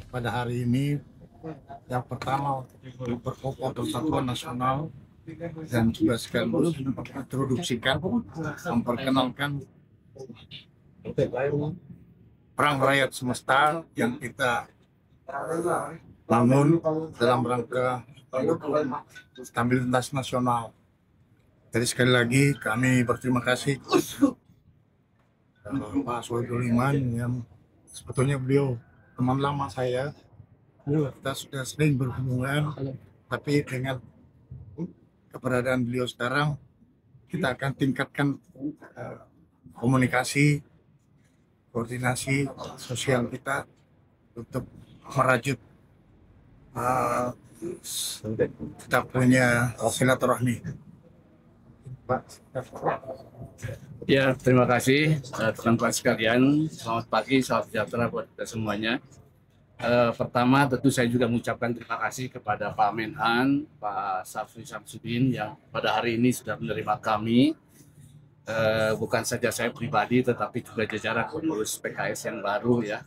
Pada hari ini, yang pertama berpokok persatuan nasional dan juga sekaligus introduksikan, memperkenalkan perang rakyat semesta yang kita bangun dalam rangka stabilitas nasional. Jadi sekali lagi kami berterima kasih Pak Sohibul Iman yang sebetulnya beliau teman lama saya. Kita sudah sering berhubungan, tapi dengan keberadaan beliau sekarang kita akan tingkatkan komunikasi, koordinasi sosial kita untuk merajut kita punya silaturahmi. Ya, terima kasih teman-teman sekalian. Selamat pagi, salam sejahtera buat kita semuanya. Pertama, tentu saya juga mengucapkan terima kasih kepada Pak Menhan, Pak Syafri Samsudin yang pada hari ini sudah menerima kami. Bukan saja saya pribadi, tetapi juga jajaran pengurus PKS yang baru ya.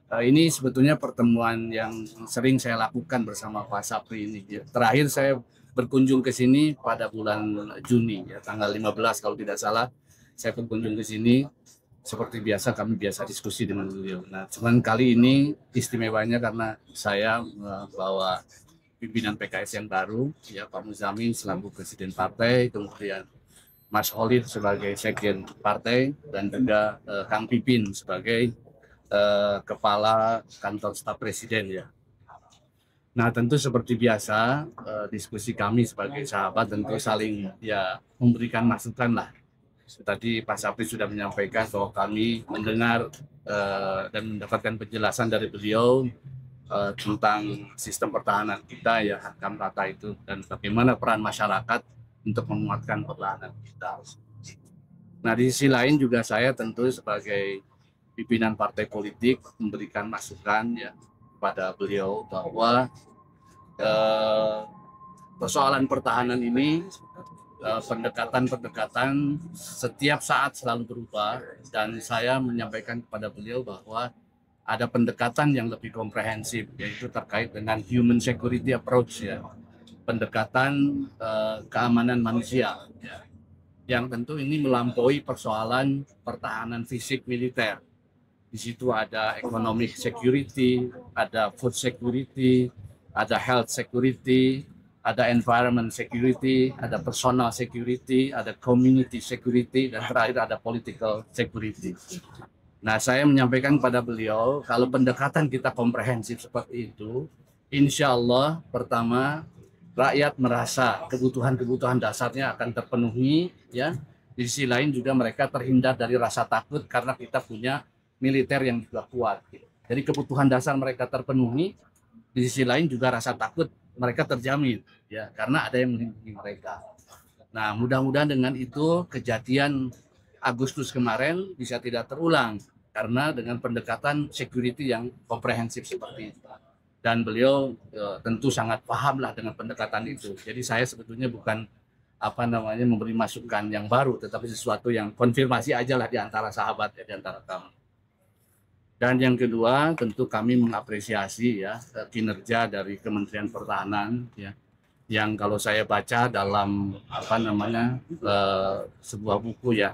Ini sebetulnya pertemuan yang sering saya lakukan bersama Pak Syafri ini. Terakhir saya berkunjung ke sini pada bulan Juni, ya, tanggal 15 kalau tidak salah. Saya berkunjung ke sini, seperti biasa kami biasa diskusi dengan beliau. Nah, cuman kali ini istimewanya karena saya membawa pimpinan PKS yang baru, ya Pak Muzamil selaku Presiden Partai, kemudian Mas Holid sebagai Sekjen Partai, dan juga Kang Pipin sebagai Kepala Kantor Staf Presiden ya. Nah, tentu seperti biasa diskusi kami sebagai sahabat tentu saling ya memberikan masukan lah. Tadi Pak Syafri sudah menyampaikan bahwa kami mendengar dan mendapatkan penjelasan dari beliau tentang sistem pertahanan kita ya, hakam rata itu, dan bagaimana peran masyarakat untuk menguatkan pertahanan kita. Nah, di sisi lain juga saya tentu sebagai pimpinan partai politik memberikan masukan ya kepada beliau bahwa persoalan pertahanan ini pendekatan-pendekatan setiap saat selalu berubah, dan saya menyampaikan kepada beliau bahwa ada pendekatan yang lebih komprehensif, yaitu terkait dengan human security approach ya, pendekatan keamanan manusia ya, yang tentu ini melampaui persoalan pertahanan fisik militer. Di situ ada economic security, ada food security, ada health security, ada environment security, ada personal security, ada community security, dan terakhir ada political security. Nah, saya menyampaikan kepada beliau, kalau pendekatan kita komprehensif seperti itu, insya Allah pertama rakyat merasa kebutuhan-kebutuhan dasarnya akan terpenuhi, ya. Di sisi lain juga mereka terhindar dari rasa takut karena kita punya militer yang juga kuat. Jadi kebutuhan dasar mereka terpenuhi, di sisi lain juga rasa takut mereka terjamin, ya, karena ada yang melindungi mereka. Nah, mudah-mudahan dengan itu kejadian Agustus kemarin bisa tidak terulang karena dengan pendekatan security yang komprehensif seperti itu. Dan beliau tentu sangat pahamlah dengan pendekatan itu. Jadi saya sebetulnya bukan memberi masukan yang baru, tetapi sesuatu yang konfirmasi aja lah di antara sahabat ya, di antara kami. Dan yang kedua, tentu kami mengapresiasi ya kinerja dari Kementerian Pertahanan ya, yang kalau saya baca dalam sebuah buku ya,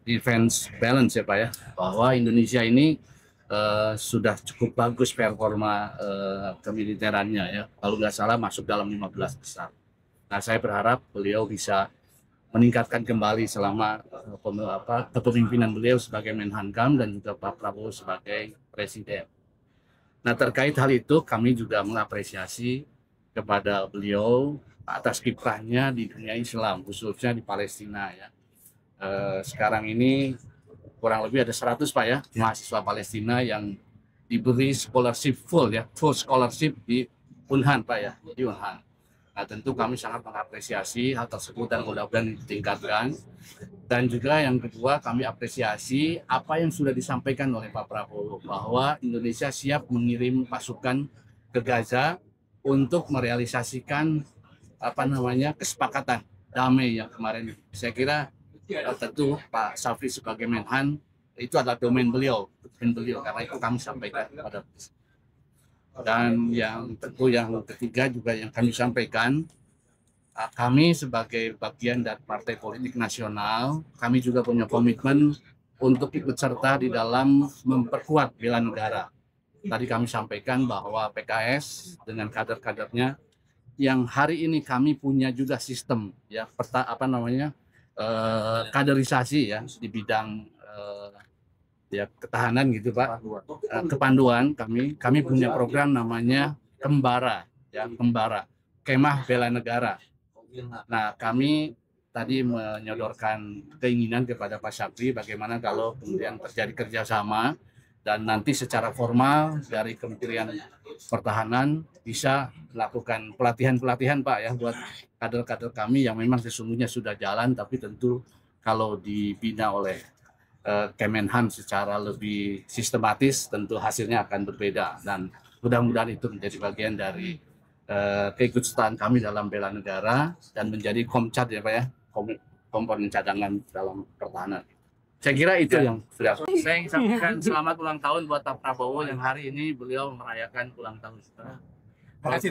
Defense Balance ya Pak ya, bahwa Indonesia ini sudah cukup bagus performa kemiliterannya ya, kalau nggak salah masuk dalam 15 besar. Nah, saya berharap beliau bisa meningkatkan kembali selama kepemimpinan beliau sebagai Menhankam dan juga Pak Prabowo sebagai Presiden. Nah, terkait hal itu kami juga mengapresiasi kepada beliau atas kiprahnya di dunia Islam, khususnya di Palestina ya. Sekarang ini kurang lebih ada 100 Pak ya mahasiswa Palestina yang diberi scholarship full scholarship di Unhan Pak ya, di Unhan. Nah, tentu kami sangat mengapresiasi hal tersebut dan mudah-mudahan ditingkatkan. Dan juga yang kedua, kami apresiasi apa yang sudah disampaikan oleh Pak Prabowo bahwa Indonesia siap mengirim pasukan ke Gaza untuk merealisasikan kesepakatan damai yang kemarin. Saya kira tentu Pak Syafri sebagai Menhan itu adalah domain beliau, karena itu kami sampaikan kepada Presiden. Dan yang ketiga juga yang kami sampaikan, kami sebagai bagian dari Partai Politik Nasional, kami juga punya komitmen untuk ikut serta di dalam memperkuat bela negara. Tadi kami sampaikan bahwa PKS dengan kader-kadernya yang hari ini kami punya juga sistem ya kaderisasi ya di bidang ketahanan gitu Pak, kepanduan kami punya program namanya Kembara ya, Kemah Bela Negara. Nah, kami tadi menyodorkan keinginan kepada Pak Syafri bagaimana kalau kemudian terjadi kerjasama dan nanti secara formal dari Kementerian Pertahanan bisa melakukan pelatihan Pak ya buat kader-kader kami yang memang sesungguhnya sudah jalan, tapi tentu kalau dibina oleh Kemenhan secara lebih sistematis tentu hasilnya akan berbeda, dan mudah-mudahan itu menjadi bagian dari keikutsertaan kami dalam bela negara dan menjadi komcat ya Pak ya, komponen cadangan dalam pertahanan. Saya kira itu yang sudah saya ingin sampaikan. Selamat ulang tahun buat Pak Prabowo yang hari ini beliau merayakan ulang tahun. Terima kasih.